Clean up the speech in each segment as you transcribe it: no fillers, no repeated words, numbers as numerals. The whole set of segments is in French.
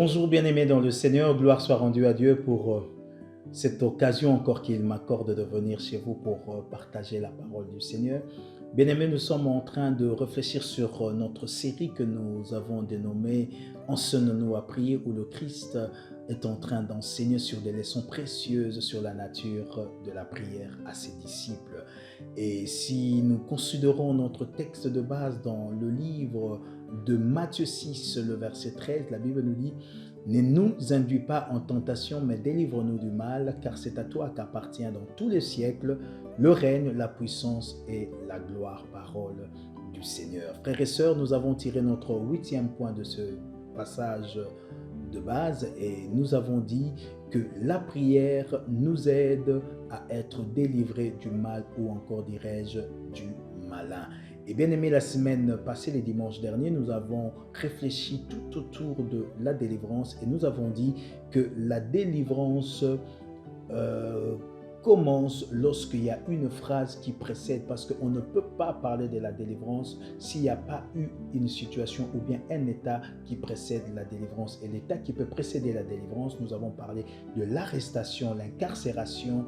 Bonjour bien-aimés dans le Seigneur, gloire soit rendue à Dieu pour cette occasion encore qu'il m'accorde de venir chez vous pour partager la parole du Seigneur. Bien-aimés, nous sommes en train de réfléchir sur notre série que nous avons dénommée « Enseigne-nous à prier » où le Christ est en train d'enseigner sur des leçons précieuses sur la nature de la prière à ses disciples. Et si nous considérons notre texte de base dans le livre de Matthieu 6, le verset 13, la Bible nous dit « Ne nous induis pas en tentation, mais délivre-nous du mal, car c'est à toi qu'appartient dans tous les siècles le règne, la puissance et la gloire. » Parole du Seigneur. Frères et sœurs, nous avons tiré notre 8e point de ce passage de base et nous avons dit que la prière nous aide à être délivrés du mal ou encore dirais-je du malin. Et bien aimé, la semaine passée, les dimanches derniers, nous avons réfléchi tout autour de la délivrance et nous avons dit que la délivrance commence lorsqu'il y a une phrase qui précède, parce qu'on ne peut pas parler de la délivrance s'il n'y a pas eu une situation ou bien un état qui précède la délivrance. Et l'état qui peut précéder la délivrance, nous avons parlé de l'arrestation, l'incarcération,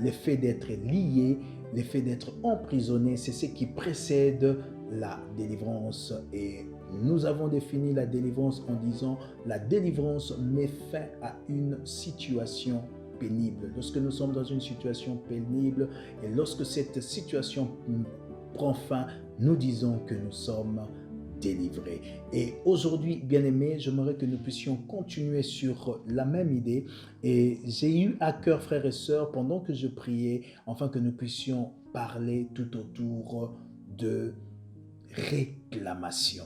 l'effet d'être lié, l'effet d'être emprisonné, c'est ce qui précède la délivrance. Et nous avons défini la délivrance en disant la délivrance met fin à une situation pénible. Lorsque nous sommes dans une situation pénible et lorsque cette situation prend fin, nous disons que nous sommes délivrés. Et aujourd'hui, bien-aimés, j'aimerais que nous puissions continuer sur la même idée. Et j'ai eu à cœur, frères et sœurs, pendant que je priais, enfin que nous puissions parler tout autour de réclamation.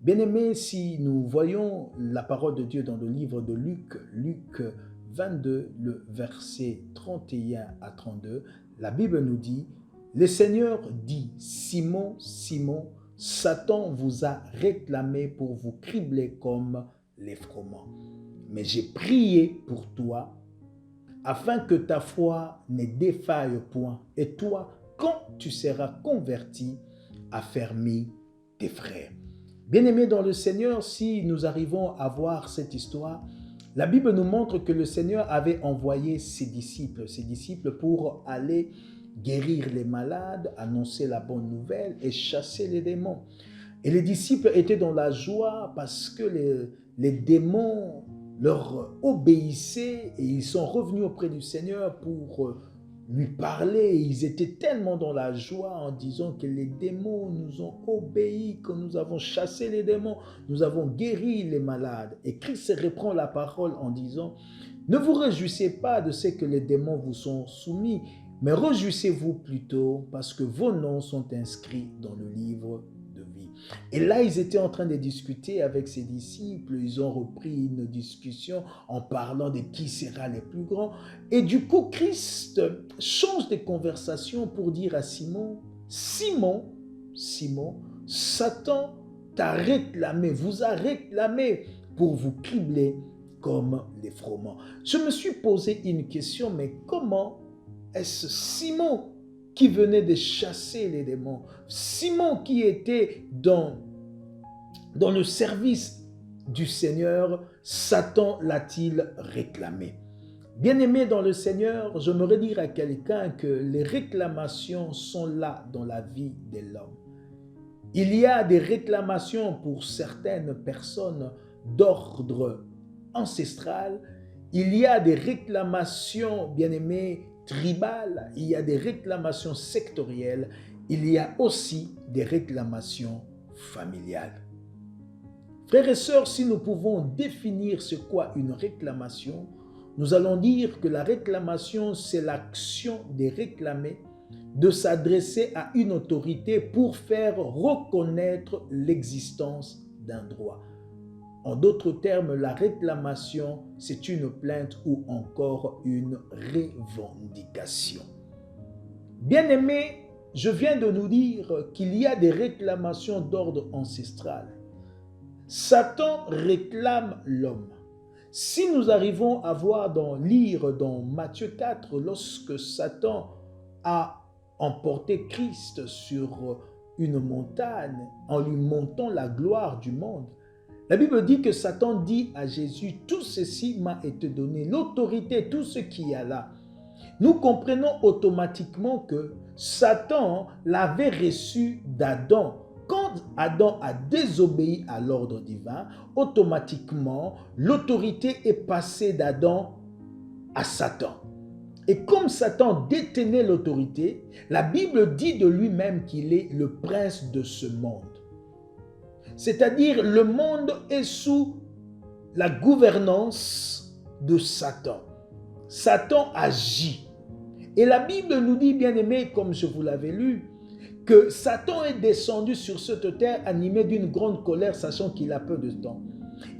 Bien-aimés, si nous voyons la parole de Dieu dans le livre de Luc 22, le verset 31 à 32, la Bible nous dit « Le Seigneur dit, Simon, Simon, Satan vous a réclamé pour vous cribler comme les froment. Mais j'ai prié pour toi, afin que ta foi ne défaille point. Et toi, quand tu seras converti, affermis tes frères. » Bien-aimés dans le Seigneur, si nous arrivons à voir cette histoire, la Bible nous montre que le Seigneur avait envoyé ses disciples pour aller guérir les malades, annoncer la bonne nouvelle et chasser les démons. Et les disciples étaient dans la joie parce que les démons leur obéissaient et ils sont revenus auprès du Seigneur pour lui parler. Ils étaient tellement dans la joie en disant que les démons nous ont obéi, que nous avons chassé les démons, nous avons guéri les malades. Et Christ reprend la parole en disant « Ne vous réjouissez pas de ce que les démons vous sont soumis, mais réjouissez-vous plutôt parce que vos noms sont inscrits dans le livre de vie. » Et là, ils étaient en train de discuter avec ses disciples. Ils ont repris une discussion en parlant de qui sera le plus grand. Et du coup, Christ change de conversation pour dire à Simon, « Simon, Simon, Satan t'a réclamé, vous a réclamé pour vous cribler comme les froment. » Je me suis posé une question, mais comment est-ce Simon qui venait de chasser les démons, Simon qui était dans le service du Seigneur, Satan l'a-t-il réclamé? Bien-aimé dans le Seigneur, j'aimerais dire à quelqu'un que les réclamations sont là dans la vie de l'homme. Il y a des réclamations pour certaines personnes d'ordre ancestral. Il y a des réclamations, bien-aimés, tribales. Il y a des réclamations sectorielles. Il y a aussi des réclamations familiales. Frères et sœurs, si nous pouvons définir ce qu'est une réclamation, nous allons dire que la réclamation, c'est l'action de réclamer, de s'adresser à une autorité pour faire reconnaître l'existence d'un droit. En d'autres termes, la réclamation, c'est une plainte ou encore une revendication. Bien-aimés, je viens de nous dire qu'il y a des réclamations d'ordre ancestral. Satan réclame l'homme. Si nous arrivons à lire dans Matthieu 4, lorsque Satan a emporté Christ sur une montagne en lui montrant la gloire du monde, La Bible dit que Satan dit à Jésus, tout ceci m'a été donné, l'autorité, tout ce qu'il y a là. Nous comprenons automatiquement que Satan l'avait reçu d'Adam. Quand Adam a désobéi à l'ordre divin, automatiquement, l'autorité est passée d'Adam à Satan. Et comme Satan détenait l'autorité, la Bible dit de lui-même qu'il est le prince de ce monde. C'est-à-dire, le monde est sous la gouvernance de Satan. Satan agit. Et la Bible nous dit, bien aimé, comme je vous l'avais lu, que Satan est descendu sur cette terre animé d'une grande colère, sachant qu'il a peu de temps.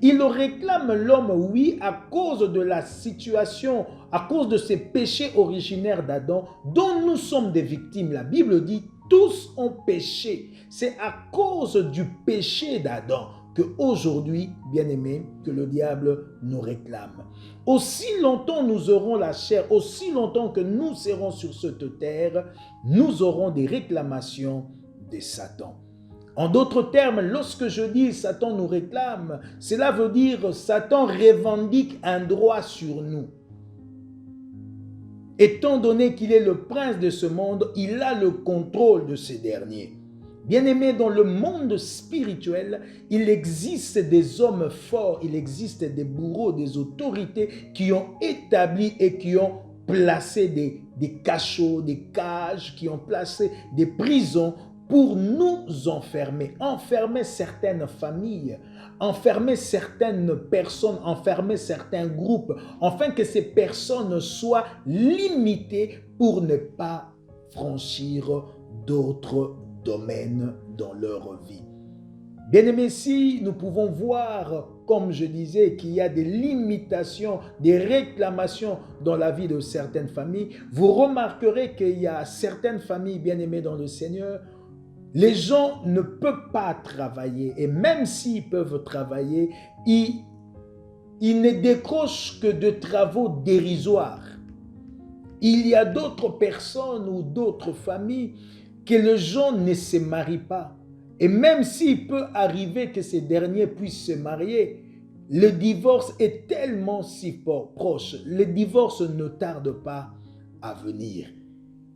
Il réclame l'homme, oui, à cause de la situation, à cause de ces péchés originaires d'Adam, dont nous sommes des victimes. La Bible dit, tous ont péché. C'est à cause du péché d'Adam qu'aujourd'hui, bien-aimés, que le diable nous réclame. Aussi longtemps nous aurons la chair, aussi longtemps que nous serons sur cette terre, nous aurons des réclamations de Satan. En d'autres termes, lorsque je dis Satan nous réclame, cela veut dire Satan revendique un droit sur nous. Étant donné qu'il est le prince de ce monde, il a le contrôle de ces derniers. Bien-aimés, dans le monde spirituel, il existe des hommes forts, il existe des bourreaux, des autorités qui ont établi et qui ont placé des cachots, des cages, qui ont placé des prisons pour nous enfermer, enfermer certaines familles, enfermer certaines personnes, enfermer certains groupes, afin que ces personnes soient limitées pour ne pas franchir d'autres domaines dans leur vie. Bien-aimés, si nous pouvons voir, comme je disais, qu'il y a des limitations, des réclamations dans la vie de certaines familles, vous remarquerez qu'il y a certaines familles bien-aimées dans le Seigneur, les gens ne peuvent pas travailler, et même s'ils peuvent travailler, ils ne décrochent que de travaux dérisoires. Il y a d'autres personnes ou d'autres familles que les gens ne se marient pas. Et même s'il peut arriver que ces derniers puissent se marier, le divorce est tellement si proche. Le divorce ne tarde pas à venir.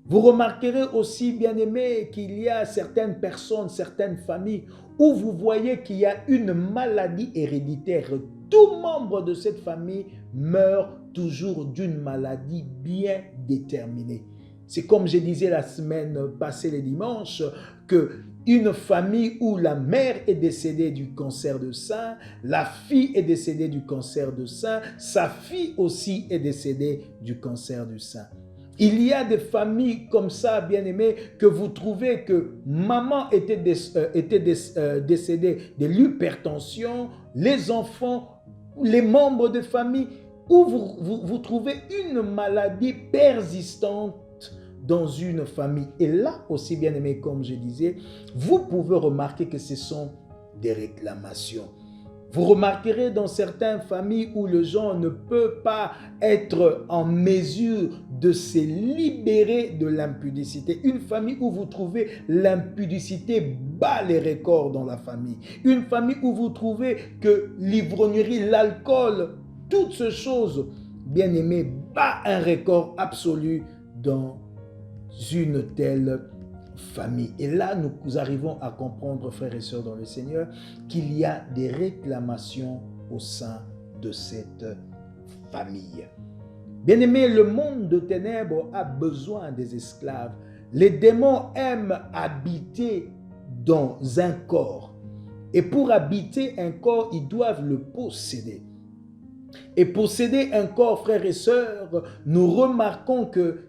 Vous remarquerez aussi, bien-aimés, qu'il y a certaines personnes, certaines familles où vous voyez qu'il y a une maladie héréditaire. Tout membre de cette famille meurt toujours d'une maladie bien déterminée. C'est comme je disais la semaine passée, le dimanche, qu'une famille où la mère est décédée du cancer de sein, la fille est décédée du cancer de sein, sa fille aussi est décédée du cancer du sein. Il y a des familles comme ça, bien-aimés, que vous trouvez que maman était décédée de l'hypertension, les enfants, les membres de famille, où vous trouvez une maladie persistante dans une famille. Et là aussi, bien-aimés, comme je disais, vous pouvez remarquer que ce sont des réclamations. Vous remarquerez dans certaines familles où les gens ne peuvent pas être en mesure de se libérer de l'impudicité. Une famille où vous trouvez l'impudicité bat les records dans la famille. Une famille où vous trouvez que l'ivrognerie, l'alcool, toutes ces choses, bien aimées, bat un record absolu dans une telle famille. Et là, nous arrivons à comprendre, frères et sœurs dans le Seigneur, qu'il y a des réclamations au sein de cette famille. Bien-aimés, le monde de ténèbres a besoin des esclaves. Les démons aiment habiter dans un corps. Et pour habiter un corps, ils doivent le posséder. Et posséder un corps, frères et sœurs, nous remarquons que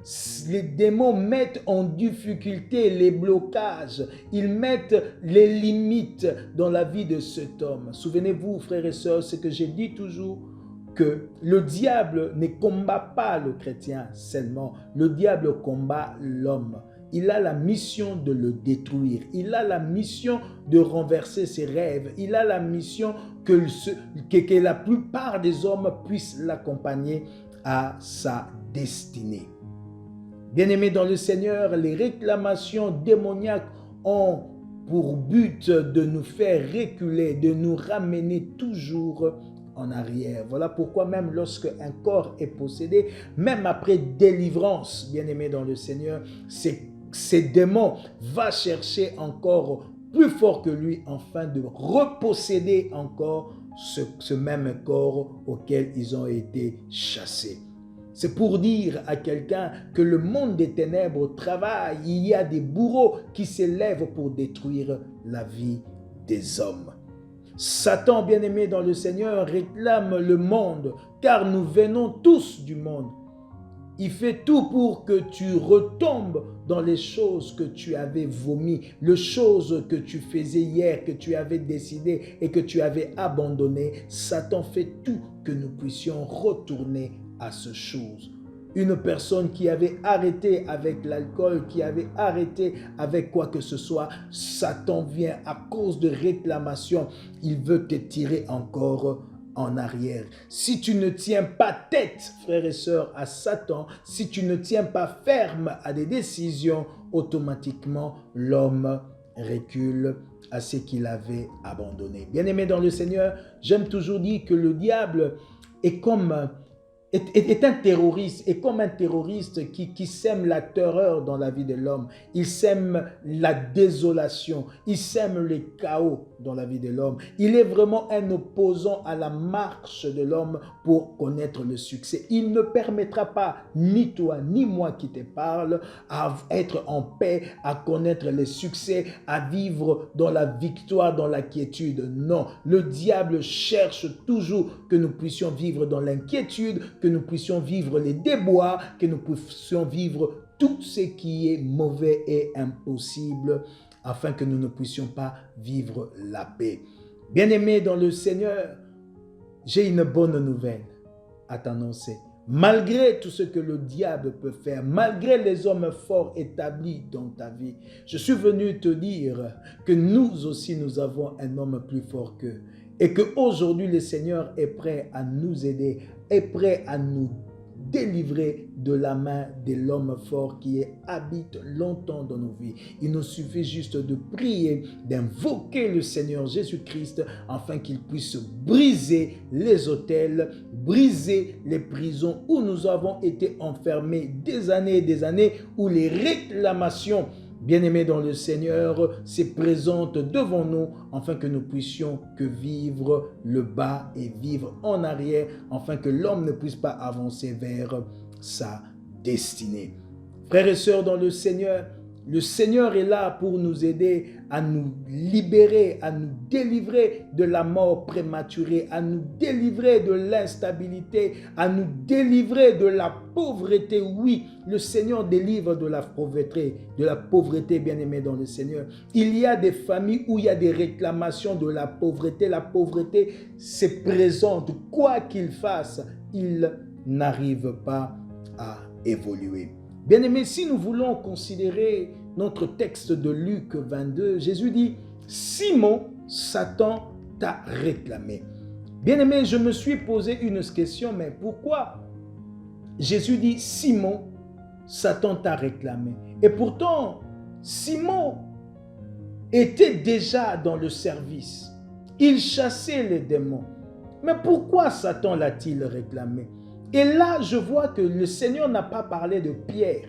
les démons mettent en difficulté les blocages, ils mettent les limites dans la vie de cet homme. Souvenez-vous, frères et sœurs, ce que j'ai dit toujours, que le diable ne combat pas le chrétien seulement, le diable combat l'homme. Il a la mission de le détruire. Il a la mission de renverser ses rêves. Il a la mission que la plupart des hommes puissent l'accompagner à sa destinée. Bien-aimés dans le Seigneur, les réclamations démoniaques ont pour but de nous faire reculer, de nous ramener toujours en arrière. Voilà pourquoi même lorsque un corps est possédé, même après délivrance, bien-aimé dans le Seigneur, ces démons vont chercher encore plus fort que lui afin de reposséder encore ce même corps auquel ils ont été chassés. C'est pour dire à quelqu'un que le monde des ténèbres travaille. Il y a des bourreaux qui s'élèvent pour détruire la vie des hommes. Satan, bien-aimé dans le Seigneur, réclame le monde, car nous venons tous du monde. Il fait tout pour que tu retombes dans les choses que tu avais vomies, les choses que tu faisais hier, que tu avais décidé et que tu avais abandonné. Satan fait tout que nous puissions retourner à ces choses. Une personne qui avait arrêté avec l'alcool, qui avait arrêté avec quoi que ce soit, Satan vient à cause de réclamation. Il veut te tirer encore en arrière. Si tu ne tiens pas tête, frères et sœurs, à Satan, si tu ne tiens pas ferme à des décisions, automatiquement, l'homme recule à ce qu'il avait abandonné. Bien-aimé dans le Seigneur, j'aime toujours dire que le diable est un terroriste, et comme un terroriste qui sème la terreur dans la vie de l'homme. Il sème la désolation, il sème le chaos dans la vie de l'homme. Il est vraiment un opposant à la marche de l'homme pour connaître le succès. Il ne permettra pas, ni toi, ni moi qui te parle, à être en paix, à connaître le succès, à vivre dans la victoire, dans la quiétude. Non, le diable cherche toujours que nous puissions vivre dans l'inquiétude, que nous puissions vivre les déboires, que nous puissions vivre tout ce qui est mauvais et impossible, afin que nous ne puissions pas vivre la paix. Bien-aimé dans le Seigneur, j'ai une bonne nouvelle à t'annoncer. Malgré tout ce que le diable peut faire, malgré les hommes forts établis dans ta vie, je suis venu te dire que nous aussi, nous avons un homme plus fort qu'eux. Et qu'aujourd'hui, le Seigneur est prêt à nous aider, est prêt à nous délivrer de la main de l'homme fort qui habite longtemps dans nos vies. Il nous suffit juste de prier, d'invoquer le Seigneur Jésus-Christ afin qu'il puisse briser les autels, briser les prisons où nous avons été enfermés des années, où les réclamations, bien-aimés dans le Seigneur, se présentent devant nous afin que nous puissions que vivre le bas et vivre en arrière, afin que l'homme ne puisse pas avancer vers sa destinée. Frères et sœurs dans le Seigneur est là pour nous aider à nous libérer, à nous délivrer de la mort prématurée, à nous délivrer de l'instabilité, à nous délivrer de la pauvreté. Oui, le Seigneur délivre de la pauvreté, bien-aimé dans le Seigneur. Il y a des familles où il y a des réclamations de la pauvreté. La pauvreté se présente, quoi qu'il fasse, il n'arrive pas à évoluer. Bien-aimés, si nous voulons considérer notre texte de Luc 22, Jésus dit « Simon, Satan t'a réclamé ». Bien-aimés, je me suis posé une question, mais pourquoi Jésus dit « Simon, Satan t'a réclamé ». Et pourtant, Simon était déjà dans le service. Il chassait les démons. Mais pourquoi Satan l'a-t-il réclamé? Et là, je vois que le Seigneur n'a pas parlé de Pierre,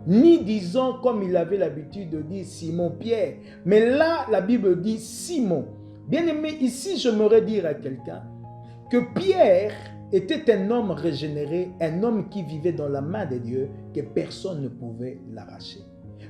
ni disant comme il avait l'habitude de dire Simon-Pierre. Mais là, la Bible dit Simon. Bien-aimé, ici, j'aimerais dire à quelqu'un que Pierre était un homme régénéré, un homme qui vivait dans la main de Dieu, que personne ne pouvait l'arracher.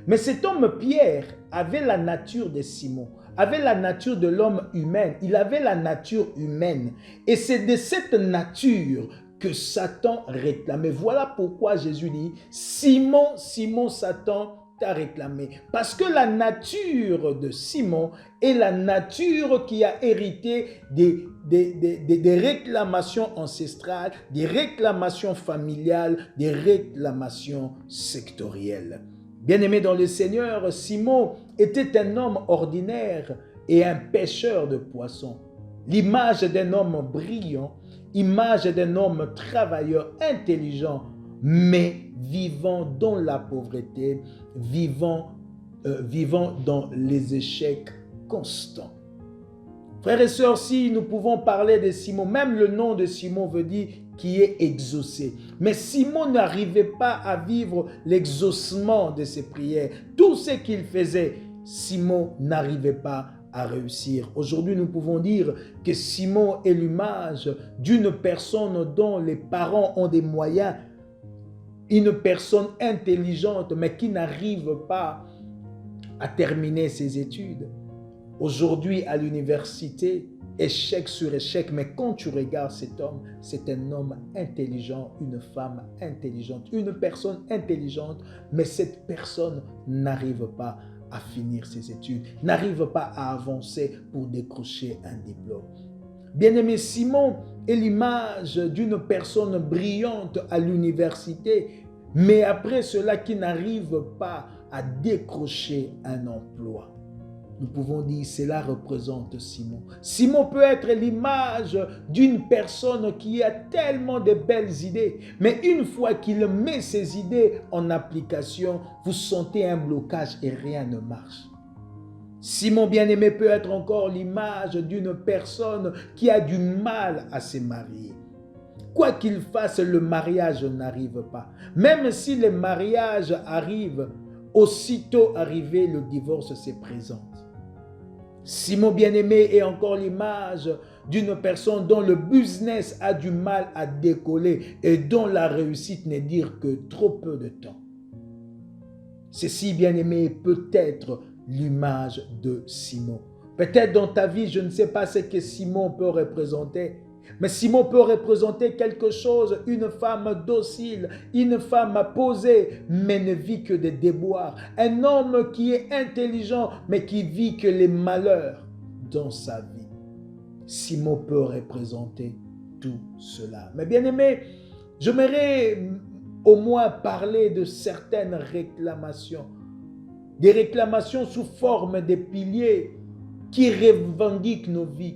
Mais cet homme Pierre avait la nature de Simon, avait la nature de l'homme humain. Il avait la nature humaine. Et c'est de cette nature que Satan réclamait. Voilà pourquoi Jésus dit, Simon, Simon, Satan t'a réclamé. Parce que la nature de Simon est la nature qui a hérité des réclamations ancestrales, des réclamations familiales, des réclamations sectorielles. Bien-aimé dans le Seigneur, Simon était un homme ordinaire et un pêcheur de poissons. L'image d'un homme brillant, image d'un homme travailleur, intelligent, mais vivant dans la pauvreté, vivant vivant dans les échecs constants. Frères et sœurs, si nous pouvons parler de Simon, même le nom de Simon veut dire qui est exaucé. Mais Simon n'arrivait pas à vivre l'exaucement de ses prières. Tout ce qu'il faisait, Simon n'arrivait pas à réussir. Aujourd'hui, nous pouvons dire que Simon est l'image d'une personne dont les parents ont des moyens, une personne intelligente, mais qui n'arrive pas à terminer ses études. Aujourd'hui, à l'université, échec sur échec, mais quand tu regardes cet homme, c'est un homme intelligent, une femme intelligente, une personne intelligente, mais cette personne n'arrive pas à finir ses études, n'arrive pas à avancer pour décrocher un diplôme. Bien-aimé, Simon est l'image d'une personne brillante à l'université, mais après cela qui n'arrive pas à décrocher un emploi. Nous pouvons dire cela représente Simon. Simon peut être l'image d'une personne qui a tellement de belles idées, mais une fois qu'il met ses idées en application, vous sentez un blocage et rien ne marche. Simon bien-aimé peut être encore l'image d'une personne qui a du mal à se marier. Quoi qu'il fasse, le mariage n'arrive pas. Même si le mariage arrive, aussitôt arrivé, le divorce se présente. Simon bien-aimé est encore l'image d'une personne dont le business a du mal à décoller et dont la réussite n'est dire que trop peu de temps. Ceci, bien-aimé, peut être l'image de Simon. Peut-être dans ta vie, je ne sais pas ce que Simon peut représenter, mais Simon peut représenter quelque chose, une femme docile, une femme posée, mais ne vit que des déboires. Un homme qui est intelligent, mais qui vit que les malheurs dans sa vie. Simon peut représenter tout cela. Mais bien aimé, j'aimerais au moins parler de certaines réclamations. Des réclamations sous forme de piliers qui revendiquent nos vies.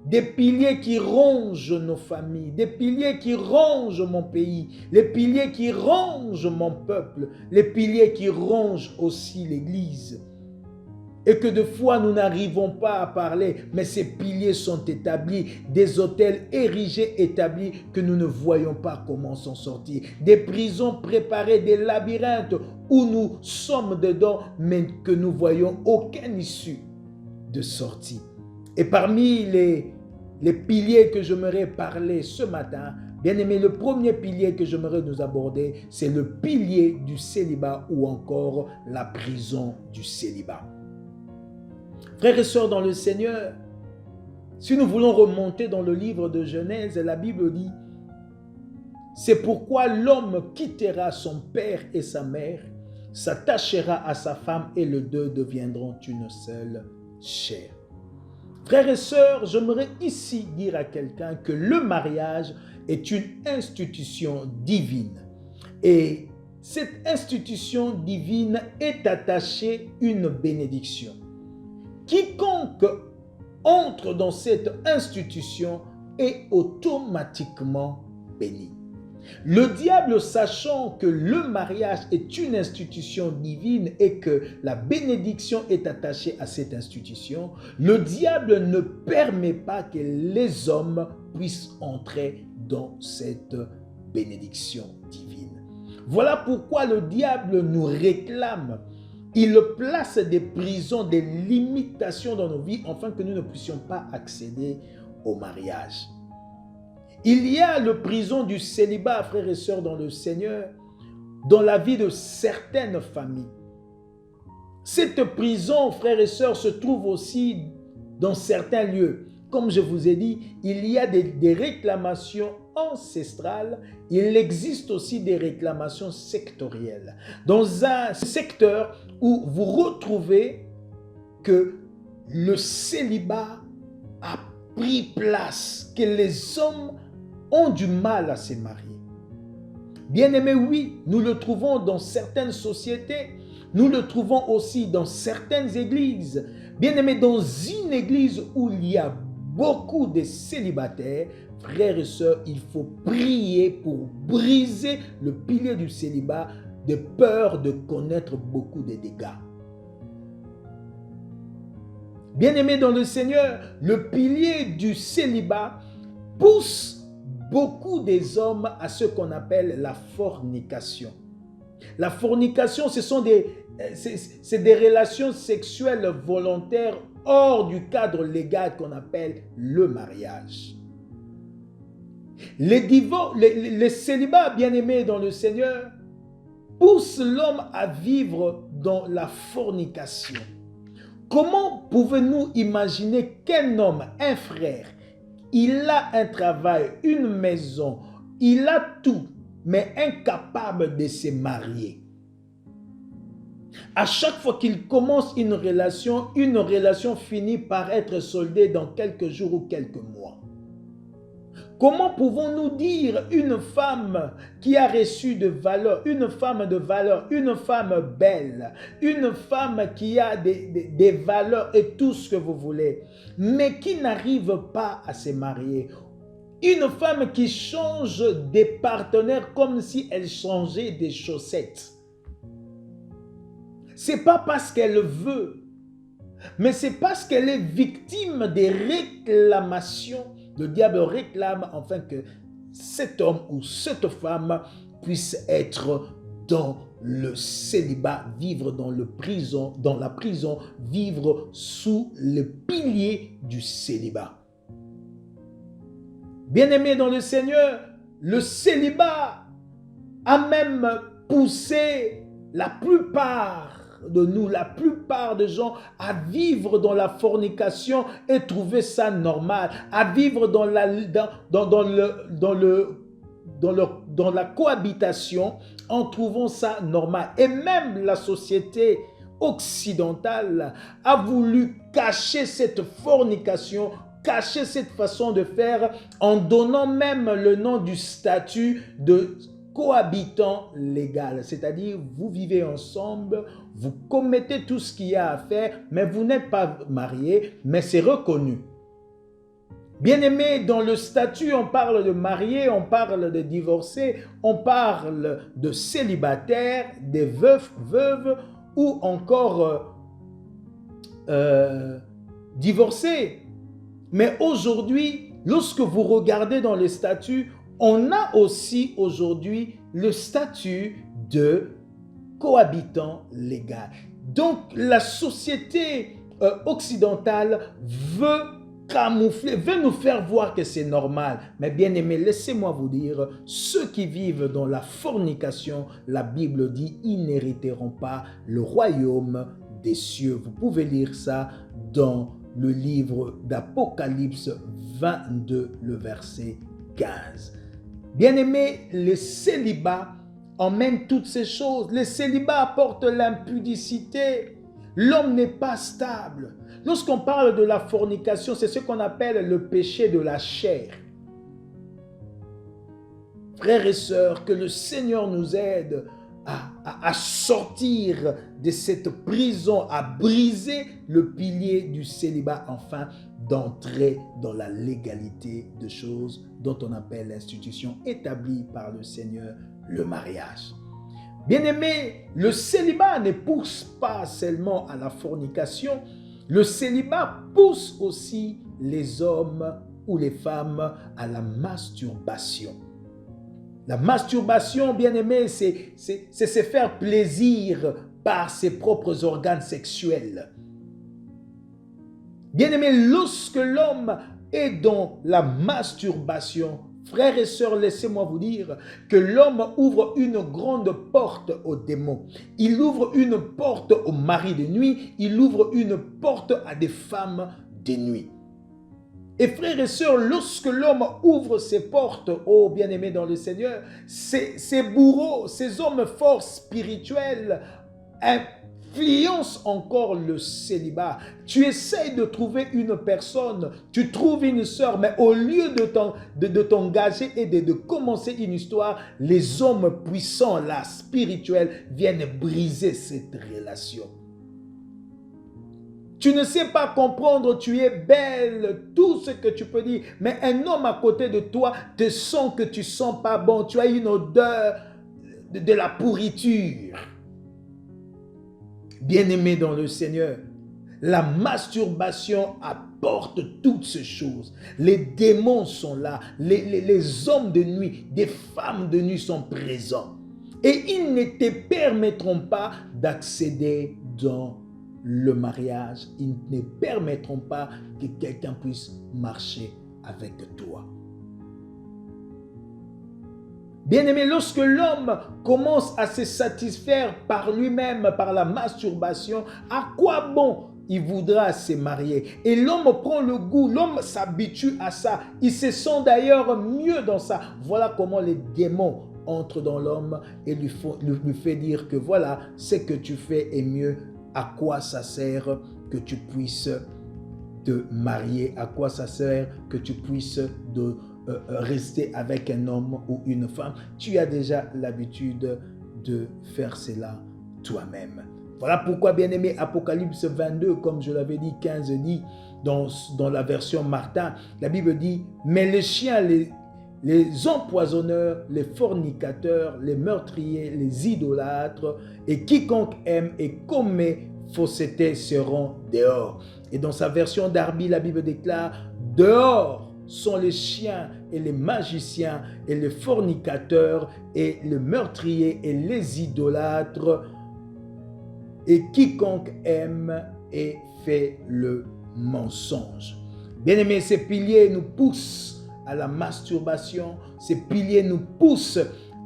Des piliers qui rongent nos familles, des piliers qui rongent mon pays, les piliers qui rongent mon peuple, les piliers qui rongent aussi l'Église. Et que de fois nous n'arrivons pas à parler, mais ces piliers sont établis, des hôtels érigés, établis, que nous ne voyons pas comment s'en sortir. Des prisons préparées, des labyrinthes où nous sommes dedans, mais que nous voyons aucune issue de sortie. Et parmi les piliers que j'aimerais parler ce matin, bien aimé, le premier pilier que j'aimerais nous aborder, c'est le pilier du célibat ou encore la prison du célibat. Frères et sœurs dans le Seigneur, si nous voulons remonter dans le livre de Genèse, la Bible dit, c'est pourquoi l'homme quittera son père et sa mère, s'attachera à sa femme et les deux deviendront une seule chair. Frères et sœurs, j'aimerais ici dire à quelqu'un que le mariage est une institution divine. Et cette institution divine est attachée une bénédiction. Quiconque entre dans cette institution est automatiquement béni. Le diable, sachant que le mariage est une institution divine et que la bénédiction est attachée à cette institution, le diable ne permet pas que les hommes puissent entrer dans cette bénédiction divine. Voilà pourquoi le diable nous réclame. Il place des prisons, des limitations dans nos vies afin que nous ne puissions pas accéder au mariage. Il y a le prison du célibat, frères et sœurs dans le Seigneur, dans la vie de certaines familles. Cette prison, frères et sœurs, se trouve aussi dans certains lieux. Comme je vous ai dit, il y a des réclamations ancestrales, il existe aussi des réclamations sectorielles. Dans un secteur où vous retrouvez que le célibat a pris place, que les hommes ont du mal à se marier. Bien aimé, oui, nous le trouvons dans certaines sociétés, nous le trouvons aussi dans certaines églises. Bien aimé, dans une église où il y a beaucoup de célibataires, frères et sœurs, il faut prier pour briser le pilier du célibat de peur de connaître beaucoup de dégâts. Bien-aimés dans le Seigneur, le pilier du célibat pousse beaucoup des hommes à ce qu'on appelle la fornication. La fornication, c'est des relations sexuelles volontaires hors du cadre légal qu'on appelle le mariage. Les célibats bien-aimés dans le Seigneur poussent l'homme à vivre dans la fornication. Comment pouvons-nous imaginer qu'un homme, un frère, il a un travail, une maison, il a tout, mais incapable de se marier? À chaque fois qu'il commence une relation finit par être soldée dans quelques jours ou quelques mois. Comment pouvons-nous dire une femme qui a reçu de valeur, une femme belle, une femme qui a des valeurs et tout ce que vous voulez, mais qui n'arrive pas à se marier? Une femme qui change des partenaires comme si elle changeait des chaussettes. C'est pas parce qu'elle veut, mais c'est parce qu'elle est victime des réclamations. Le diable réclame enfin que cet homme ou cette femme puisse être dans le célibat, vivre dans la prison, vivre sous le pilier du célibat. Bien-aimés dans le Seigneur, le célibat a même poussé la plupart de nous, la plupart des gens, à vivre dans la fornication et trouver ça normal, à vivre dans la cohabitation en trouvant ça normal. Et même la société occidentale a voulu cacher cette fornication, cacher cette façon de faire en donnant même le nom du statut de cohabitant légal, c'est-à-dire vous vivez ensemble, vous commettez tout ce qu'il y a à faire, mais vous n'êtes pas mariés, mais c'est reconnu. Bien-aimés, dans le statut, on parle de mariés, on parle de divorcés, on parle de célibataires, des veufs, veuves ou encore divorcés. Mais aujourd'hui, lorsque vous regardez dans les statuts, on a aussi aujourd'hui le statut de cohabitant légal. Donc la société occidentale veut camoufler, veut nous faire voir que c'est normal. Mais bien aimés, laissez-moi vous dire, ceux qui vivent dans la fornication, la Bible dit, ils n'hériteront pas le royaume des cieux. Vous pouvez lire ça dans le livre d'Apocalypse 22, le verset 15. Bien-aimés, le célibat emmène toutes ces choses. Le célibat apporte l'impudicité. L'homme n'est pas stable. Lorsqu'on parle de la fornication, c'est ce qu'on appelle le péché de la chair. Frères et sœurs, que le Seigneur nous aide à sortir de cette prison, à briser le pilier du célibat, enfin d'entrer dans la légalité de choses dont on appelle l'institution établie par le Seigneur, le mariage. Bien-aimés, le célibat ne pousse pas seulement à la fornication, le célibat pousse aussi les hommes ou les femmes à la masturbation. La masturbation, bien-aimé, c'est se faire plaisir par ses propres organes sexuels. Bien-aimé, lorsque l'homme est dans la masturbation, frères et sœurs, laissez-moi vous dire que l'homme ouvre une grande porte aux démons. Il ouvre une porte aux maris de nuit, il ouvre une porte à des femmes de nuit. Et frères et sœurs, lorsque l'homme ouvre ses portes, oh bien-aimés dans le Seigneur, ces bourreaux, ces hommes forts spirituels influencent encore le célibat. Tu essaies de trouver une personne, tu trouves une sœur, mais au lieu de t'engager et de commencer une histoire, les hommes puissants, là, spirituels, viennent briser cette relation. Tu ne sais pas comprendre, tu es belle, tout ce que tu peux dire. Mais un homme à côté de toi te sent que tu ne sens pas bon. Tu as une odeur de la pourriture. Bien-aimé dans le Seigneur, La masturbation apporte toutes ces choses. Les démons sont là, les hommes de nuit, des femmes de nuit sont présents. Et ils ne te permettront pas d'accéder dans le mariage. Ils ne permettront pas que quelqu'un puisse marcher avec toi. Bien-aimé, lorsque l'homme commence à se satisfaire par lui-même, par la masturbation, à quoi bon il voudra se marier? Et l'homme prend le goût, l'homme s'habitue à ça. Il se sent d'ailleurs mieux dans ça. Voilà comment les démons entrent dans l'homme et lui fait dire que voilà, ce que tu fais est mieux. À quoi ça sert que tu puisses te marier? À quoi ça sert que tu puisses rester avec un homme ou une femme? Tu as déjà l'habitude de faire cela toi-même. Voilà pourquoi, bien-aimé, Apocalypse 22, comme je l'avais dit, 15 dit, dans la version Martin, la Bible dit, mais les chiens, les empoisonneurs, les fornicateurs, les meurtriers, les idolâtres, et quiconque aime et commet fausseté seront dehors. Et dans sa version Darby, la Bible déclare, dehors sont les chiens et les magiciens et les fornicateurs et les meurtriers et les idolâtres et quiconque aime et fait le mensonge. Bien-aimés, ces piliers nous poussent à la masturbation, ces piliers nous poussent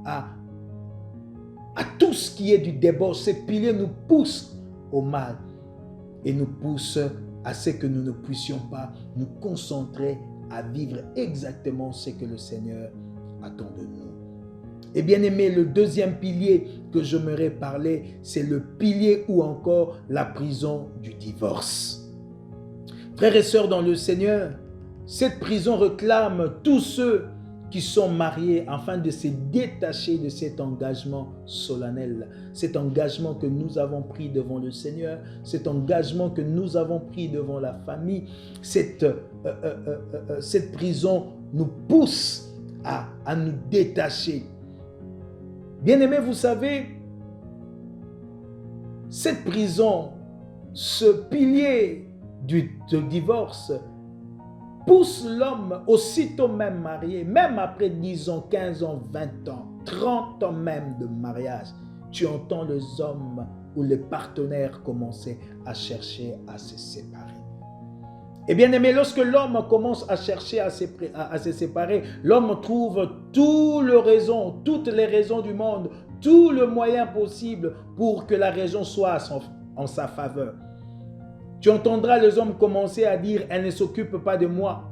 à tout ce qui est du débauche, ces piliers nous poussent au mal et nous poussent à ce que nous ne puissions pas nous concentrer à vivre exactement ce que le Seigneur attend de nous. Et bien aimé, le deuxième pilier que j'aimerais parler, c'est le pilier ou encore la prison du divorce. Frères et sœurs dans le Seigneur, cette prison réclame tous ceux qui sont mariés afin de se détacher de cet engagement solennel, cet engagement que nous avons pris devant le Seigneur, cet engagement que nous avons pris devant la famille. Cette prison nous pousse à nous détacher. Bien-aimés, vous savez, cette prison, ce pilier de divorce, pousse l'homme aussitôt même marié, même après 10 ans, 15 ans, 20 ans, 30 ans même de mariage, tu entends les hommes ou les partenaires commencer à chercher à se séparer. Et bien aimé, lorsque l'homme commence à chercher à se séparer, l'homme trouve toutes les raisons du monde, tout le moyen possible pour que la raison soit en sa faveur. Tu entendras les hommes commencer à dire « elle ne s'occupe pas de moi,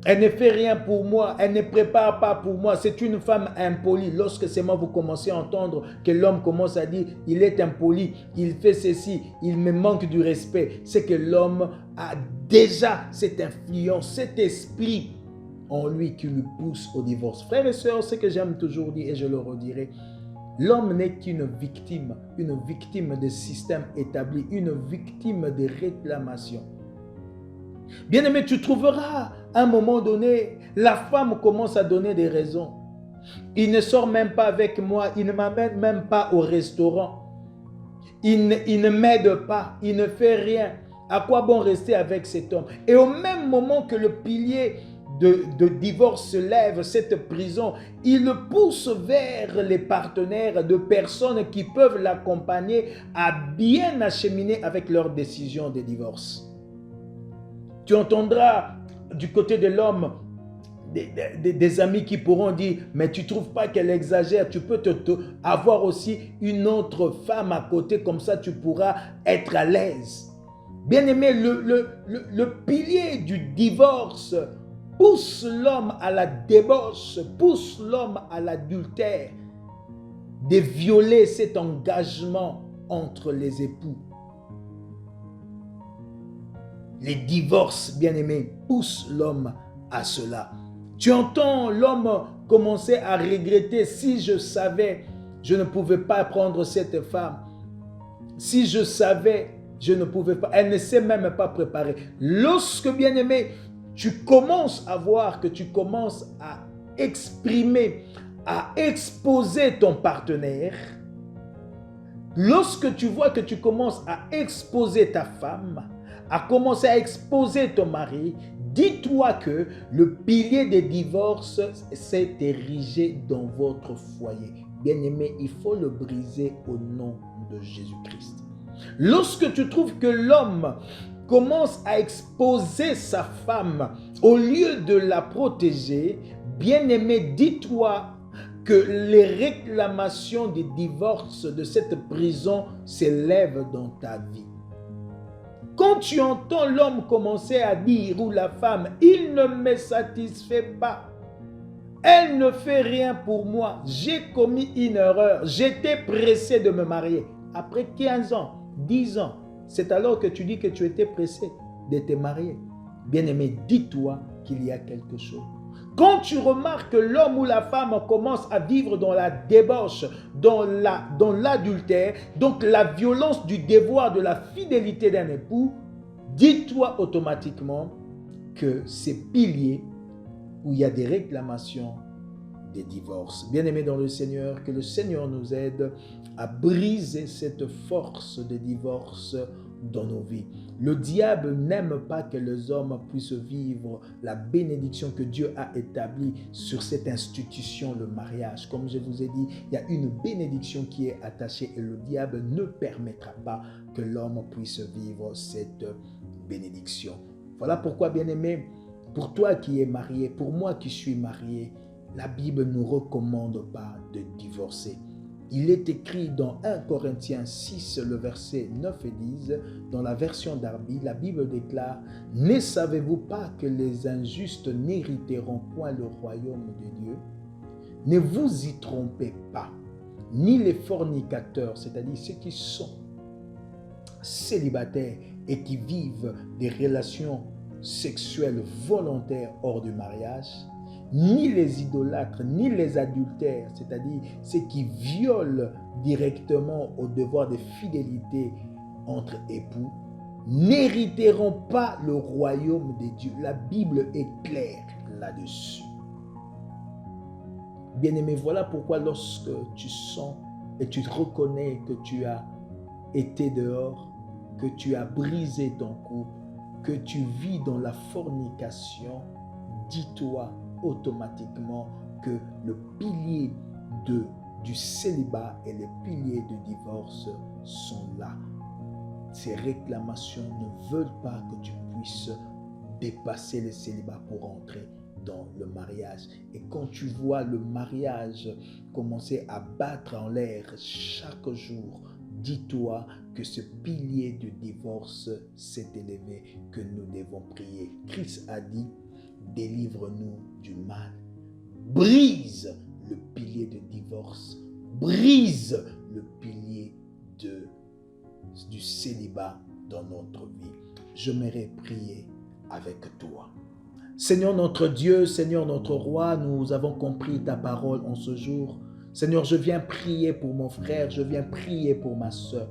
elle ne fait rien pour moi, elle ne prépare pas pour moi, c'est une femme impolie ». Lorsque seulement vous commencez à entendre que l'homme commence à dire « il est impoli, il fait ceci, il me manque du respect », c'est que l'homme a déjà cette influence, cet esprit en lui qui lui pousse au divorce. Frères et sœurs, ce que j'aime toujours dire et je le redirai, l'homme n'est qu'une victime des systèmes établis, une victime des réclamations. Bien-aimé, tu trouveras à un moment donné, la femme commence à donner des raisons. Il ne sort même pas avec moi, il ne m'amène même pas au restaurant. Il ne m'aide pas, il ne fait rien. À quoi bon rester avec cet homme? Et au même moment que le pilier de divorce se lève, cette prison, il le pousse vers les partenaires de personnes qui peuvent l'accompagner à bien acheminer avec leur décision de divorce. Tu entendras du côté de l'homme des amis qui pourront dire « mais tu ne trouves pas qu'elle exagère, tu peux avoir aussi une autre femme à côté, comme ça tu pourras être à l'aise ». Bien aimé, le pilier du divorce pousse l'homme à la débauche, pousse l'homme à l'adultère, de violer cet engagement entre les époux. Les divorces, bien aimés, poussent l'homme à cela. Tu entends l'homme commencer à regretter « si je savais, je ne pouvais pas prendre cette femme. Si je savais, je ne pouvais pas. Elle ne s'est même pas préparée. » Lorsque, bien aimé, tu commences à voir que tu commences à exprimer, à exposer ton partenaire, Lorsque tu vois que tu commences à exposer ta femme, à commencer à exposer ton mari, dis-toi que le pilier des divorces s'est érigé dans votre foyer. Bien-aimé, il faut le briser au nom de Jésus-Christ. Lorsque tu trouves que l'homme commence à exposer sa femme au lieu de la protéger, bien-aimé, dis-toi que les réclamations de divorce de cette prison s'élèvent dans ta vie. Quand tu entends l'homme commencer à dire, ou la femme, il ne me satisfait pas, elle ne fait rien pour moi, j'ai commis une erreur, j'étais pressé de me marier. Après 15 ans, 10 ans, c'est alors que tu dis que tu étais pressé de te marier. Bien-aimé, dis-toi qu'il y a quelque chose. Quand tu remarques que l'homme ou la femme commence à vivre dans la débauche, dans l'adultère, donc la violence du devoir de la fidélité d'un époux, dis-toi automatiquement que ces piliers où il y a des réclamations, des divorces. Bien-aimés dans le Seigneur, que le Seigneur nous aide à briser cette force de divorce dans nos vies. Le diable n'aime pas que les hommes puissent vivre la bénédiction que Dieu a établie sur cette institution, le mariage. Comme je vous ai dit, il y a une bénédiction qui est attachée et le diable ne permettra pas que l'homme puisse vivre cette bénédiction. Voilà pourquoi, bien-aimé, pour toi qui es marié, pour moi qui suis marié, la Bible ne nous recommande pas de divorcer. Il est écrit dans 1 Corinthiens 6, le verset 9 et 10, dans la version d'Arby, la Bible déclare « Ne savez-vous pas que les injustes n'hériteront point le royaume de Dieu? Ne vous y trompez pas, ni les fornicateurs, c'est-à-dire ceux qui sont célibataires et qui vivent des relations sexuelles volontaires hors du mariage, ni les idolâtres, ni les adultères, c'est-à-dire ceux qui violent directement au devoir de fidélité entre époux, n'hériteront pas le royaume de Dieu. La Bible est claire là-dessus. Bien-aimé, voilà pourquoi lorsque tu sens et tu te reconnais que tu as été dehors, que tu as brisé ton couple, que tu vis dans la fornication, dis-toi automatiquement que le pilier du célibat et les piliers de divorce sont là. Ces réclamations ne veulent pas que tu puisses dépasser le célibat pour entrer dans le mariage. Et quand tu vois le mariage commencer à battre en l'air chaque jour, dis-toi que ce pilier de divorce s'est élevé, que nous devons prier. Christ a dit, délivre-nous du mal. Brise le pilier de divorce. Brise le pilier du célibat dans notre vie. J'aimerais prier avec toi. Seigneur notre Dieu, Seigneur notre Roi, nous avons compris ta parole en ce jour. Seigneur, je viens prier pour mon frère, je viens prier pour ma soeur.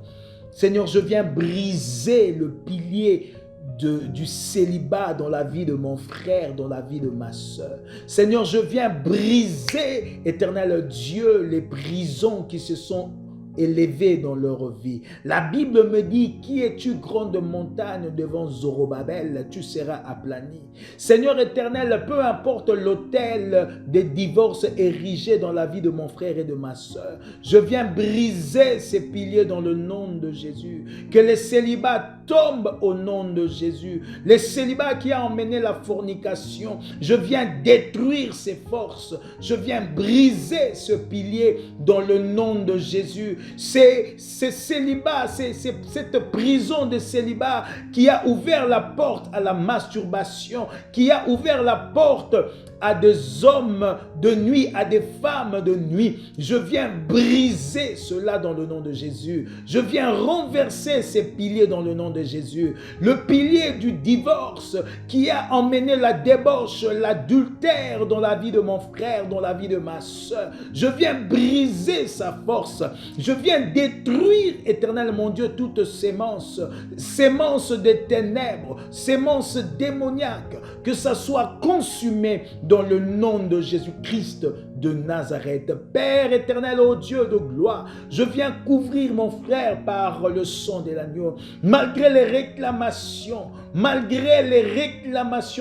Seigneur, je viens briser le pilier du célibat dans la vie de mon frère, dans la vie de ma soeur. Seigneur, je viens briser, éternel Dieu, les prisons qui se sont élevées dans leur vie. La Bible me dit, qui es-tu grande montagne devant Zorobabel, tu seras aplani. Seigneur éternel, peu importe l'autel des divorces érigés dans la vie de mon frère et de ma soeur, je viens briser ces piliers dans le nom de Jésus. Que les célibats tombent au nom de Jésus. Les célibats qui a emmené la fornication, je viens détruire ces forces. Je viens briser ce pilier dans le nom de Jésus. C'est célibat, c'est cette prison de célibat qui a ouvert la porte à la masturbation, qui a ouvert la porte à des hommes de nuit, à des femmes de nuit. Je viens briser cela dans le nom de Jésus. Je viens renverser ces piliers dans le nom de Jésus. Le pilier du divorce qui a emmené la débauche, l'adultère dans la vie de mon frère, dans la vie de ma soeur. Je viens briser sa force. Je viens détruire, éternel mon Dieu, toute sémence des ténèbres, sémence démoniaque, que ça soit consumé dans le nom de Jésus-Christ de Nazareth. Père éternel, ô Dieu de gloire, je viens couvrir mon frère par le sang de l'agneau. Malgré les réclamations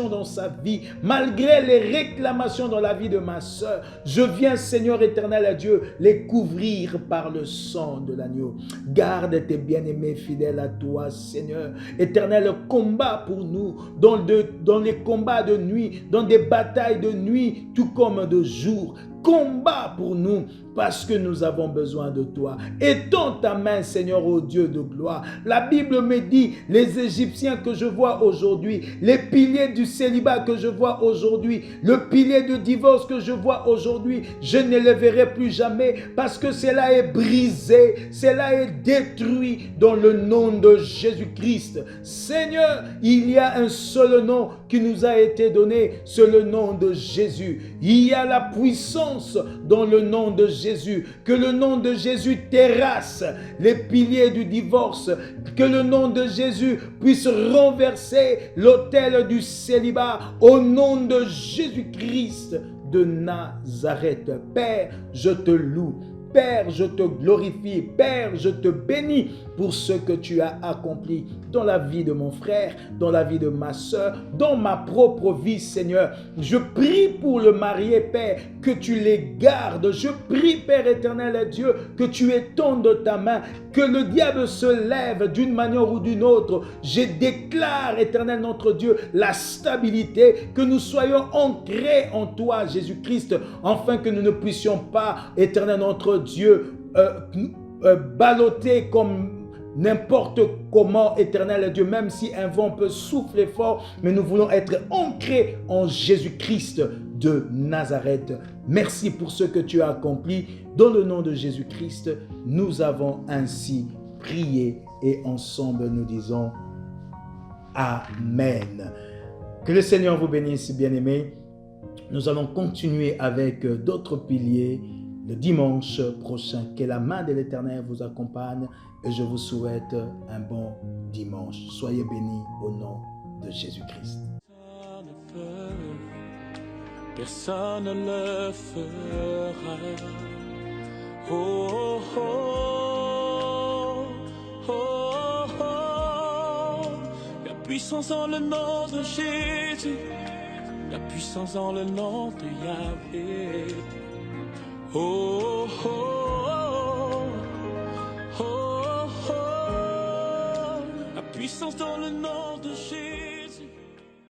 dans sa vie, malgré les réclamations dans la vie de ma soeur, je viens, Seigneur éternel à Dieu, les couvrir par le sang de l'agneau. Garde tes bien-aimés fidèles à toi, Seigneur. Éternel, combat pour nous dans les combats de nuit, dans des batailles de nuit, tout comme de jour. Combat pour nous parce que nous avons besoin de toi. Étends ta main, Seigneur, ô Dieu de gloire. La Bible me dit, les Égyptiens que je vois aujourd'hui, les piliers du célibat que je vois aujourd'hui, le pilier de divorce que je vois aujourd'hui, je ne les verrai plus jamais parce que cela est brisé, cela est détruit dans le nom de Jésus-Christ. Seigneur, il y a un seul nom qui nous a été donné, c'est le nom de Jésus. Il y a la puissance dans le nom de Jésus. Que le nom de Jésus terrasse les piliers du divorce. Que le nom de Jésus puisse renverser l'autel du célibat au nom de Jésus-Christ de Nazareth. Père, je te loue. Père, je te glorifie. Père, je te bénis pour ce que tu as accompli dans la vie de mon frère, dans la vie de ma soeur, dans ma propre vie, Seigneur. Je prie pour le marié, Père, que tu les gardes. Je prie, Père éternel Dieu, que tu étendes ta main, que le diable se lève d'une manière ou d'une autre. Je déclare, éternel notre Dieu, la stabilité, que nous soyons ancrés en toi, Jésus-Christ, afin que nous ne puissions pas, éternel notre Dieu, balloter comme n'importe comment, éternel Dieu, même si un vent peut souffler fort, mais nous voulons être ancrés en Jésus-Christ de Nazareth. Merci pour ce que tu as accompli. Dans le nom de Jésus-Christ, nous avons ainsi prié et ensemble nous disons Amen. Que le Seigneur vous bénisse, bien-aimés. Nous allons continuer avec d'autres piliers le dimanche prochain. Que la main de l'Éternel vous accompagne et je vous souhaite un bon dimanche. Soyez bénis au nom de Jésus-Christ. Personne ne le fera. Oh, oh, oh, oh, oh. La puissance en le nom de Jésus. La puissance en le nom de Yahvé. Oh, oh, oh, oh, oh. La puissance dans le nom de Jésus.